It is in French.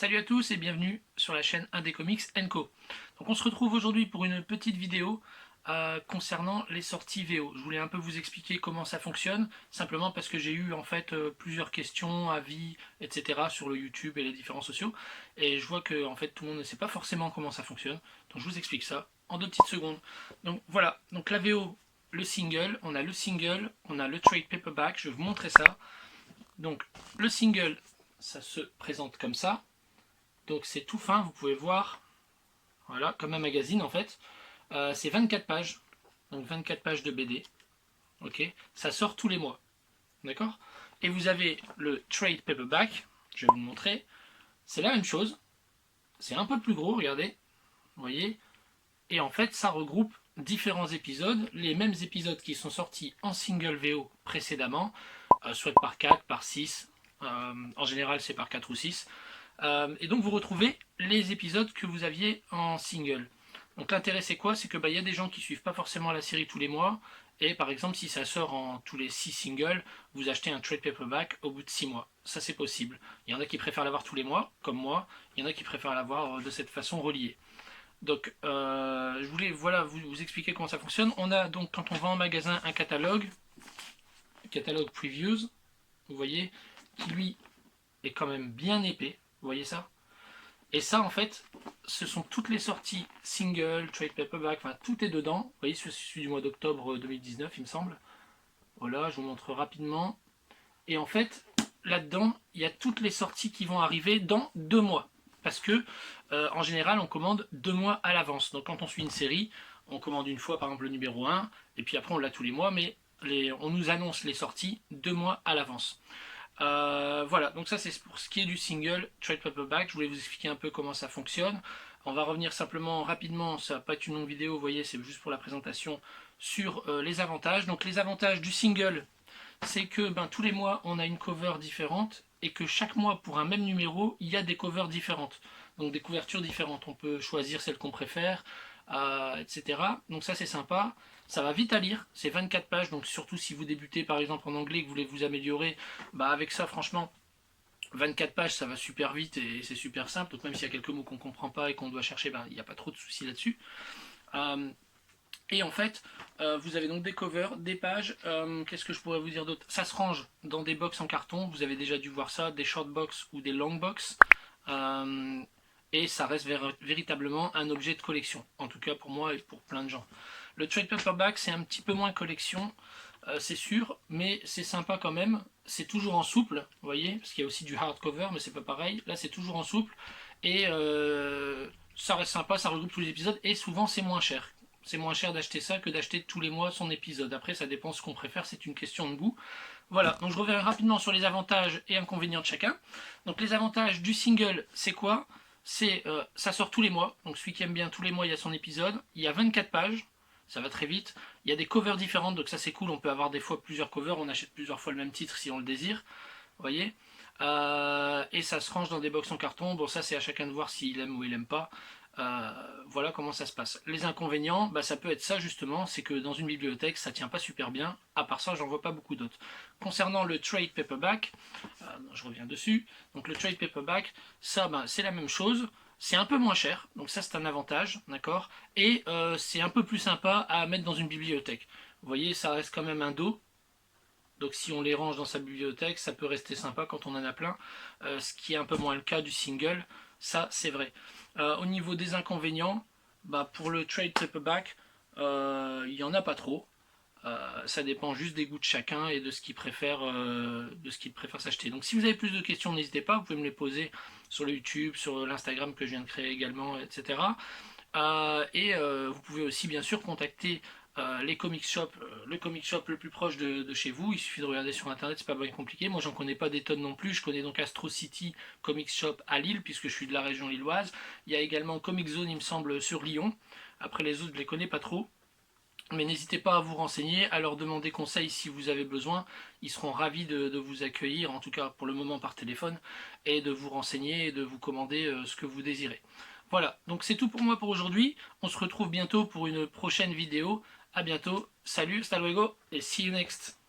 Salut à tous et bienvenue sur la chaîne Indé Comics Co. Donc on se retrouve aujourd'hui pour une petite vidéo concernant les sorties VO. Je voulais un peu vous expliquer comment ça fonctionne, simplement parce que j'ai eu en fait plusieurs questions, avis, etc. sur le YouTube et les différents sociaux, et je vois que en fait tout le monde ne sait pas forcément comment ça fonctionne, donc je vous explique ça en 2 petites secondes. Donc voilà, donc la VO, le single, on a le trade paperback, je vais vous montrer ça. Donc le single, ça se présente comme ça. Donc c'est tout fin, vous pouvez voir, voilà, comme un magazine en fait. C'est 24 pages, donc 24 pages de BD. Ok, ça sort tous les mois, d'accord. Et vous avez le trade paperback, je vais vous le montrer. C'est la même chose, c'est un peu plus gros, regardez, vous voyez. Et en fait, ça regroupe différents épisodes, les mêmes épisodes qui sont sortis en single VO précédemment, soit par 4, par 6, en général c'est par 4 ou 6. Et donc vous retrouvez les épisodes que vous aviez en single. Donc l'intérêt c'est quoi? C'est que y a des gens qui suivent pas forcément la série tous les mois, et par exemple si ça sort en tous les 6 singles, vous achetez un trade paperback au bout de 6 mois. Ça c'est possible. Il y en a qui préfèrent l'avoir tous les mois, comme moi, il y en a qui préfèrent l'avoir de cette façon reliée. Donc je voulais vous expliquer comment ça fonctionne. On a donc quand on va en magasin un catalogue previews, vous voyez, qui lui est quand même bien épais, vous voyez ça? Et ça, en fait, ce sont toutes les sorties single, trade paperback, enfin tout est dedans. Vous voyez, celui du mois d'octobre 2019, il me semble. Voilà, je vous montre rapidement. Et en fait, là-dedans, il y a toutes les sorties qui vont arriver dans 2 mois. Parce que, en général, on commande 2 mois à l'avance. Donc quand on suit une série, on commande une fois, par exemple, le numéro 1, et puis après on l'a tous les mois, mais on nous annonce les sorties 2 mois à l'avance. Voilà, donc ça c'est pour ce qui est du single trade paperback. Je voulais vous expliquer un peu comment ça fonctionne. On va revenir simplement rapidement, ça va pas être une longue vidéo, vous voyez, c'est juste pour la présentation sur les avantages. Donc les avantages du single, c'est que tous les mois on a une cover différente et que chaque mois pour un même numéro, il y a des covers différentes. Donc des couvertures différentes, on peut choisir celle qu'on préfère, etc. Donc ça c'est sympa. Ça va vite à lire, c'est 24 pages, donc surtout si vous débutez par exemple en anglais et que vous voulez vous améliorer, avec ça franchement, 24 pages ça va super vite et c'est super simple, donc même s'il y a quelques mots qu'on ne comprend pas et qu'on doit chercher, il n'y a pas trop de soucis là-dessus. Et en fait, vous avez donc des covers, des pages, qu'est-ce que je pourrais vous dire d'autre? Ça se range dans des box en carton, vous avez déjà dû voir ça, des short box ou des long box. Et ça reste véritablement un objet de collection, en tout cas pour moi et pour plein de gens. Le trade paperback c'est un petit peu moins collection, c'est sûr, mais c'est sympa quand même. C'est toujours en souple, vous voyez, parce qu'il y a aussi du hardcover, mais c'est pas pareil. Là c'est toujours en souple, et ça reste sympa, ça regroupe tous les épisodes, et souvent c'est moins cher. C'est moins cher d'acheter ça que d'acheter tous les mois son épisode. Après ça dépend ce qu'on préfère, c'est une question de goût. Voilà, donc je reviens rapidement sur les avantages et inconvénients de chacun. Donc les avantages du single, c'est quoi? C'est ça sort tous les mois, donc celui qui aime bien tous les mois il y a son épisode, il y a 24 pages, ça va très vite, il y a des covers différentes, donc ça c'est cool, on peut avoir des fois plusieurs covers, on achète plusieurs fois le même titre si on le désire, vous voyez. Et ça se range dans des box en carton, bon ça c'est à chacun de voir s'il aime ou il aime pas. Voilà comment ça se passe. Les inconvénients, ça peut être ça justement, c'est que dans une bibliothèque ça tient pas super bien, à part ça j'en vois pas beaucoup d'autres. Concernant le trade paperback, je reviens dessus, donc le trade paperback, ça c'est la même chose, c'est un peu moins cher, donc ça c'est un avantage, d'accord, et c'est un peu plus sympa à mettre dans une bibliothèque. Vous voyez, ça reste quand même un dos, donc si on les range dans sa bibliothèque, ça peut rester sympa quand on en a plein, ce qui est un peu moins le cas du single, ça c'est vrai. Au niveau des inconvénients, pour le trade paperback, il n'y en a pas trop. Ça dépend juste des goûts de chacun et de ce qu'il préfère, s'acheter. Donc si vous avez plus de questions, n'hésitez pas, vous pouvez me les poser sur le YouTube, sur l'Instagram que je viens de créer également, etc. Vous pouvez aussi bien sûr contacter les comic shops, le comic shop le plus proche de chez vous. Il suffit de regarder sur internet, c'est pas bien compliqué. Moi j'en connais pas des tonnes non plus. Je connais donc Astro City Comic Shop à Lille, puisque je suis de la région lilloise. Il y a également Comic Zone, il me semble, sur Lyon. Après les autres, je les connais pas trop. Mais n'hésitez pas à vous renseigner, à leur demander conseil si vous avez besoin. Ils seront ravis de vous accueillir, en tout cas pour le moment par téléphone, et de vous renseigner et de vous commander ce que vous désirez. Voilà, donc c'est tout pour moi pour aujourd'hui. On se retrouve bientôt pour une prochaine vidéo. A bientôt, salut, hasta luego, et see you next.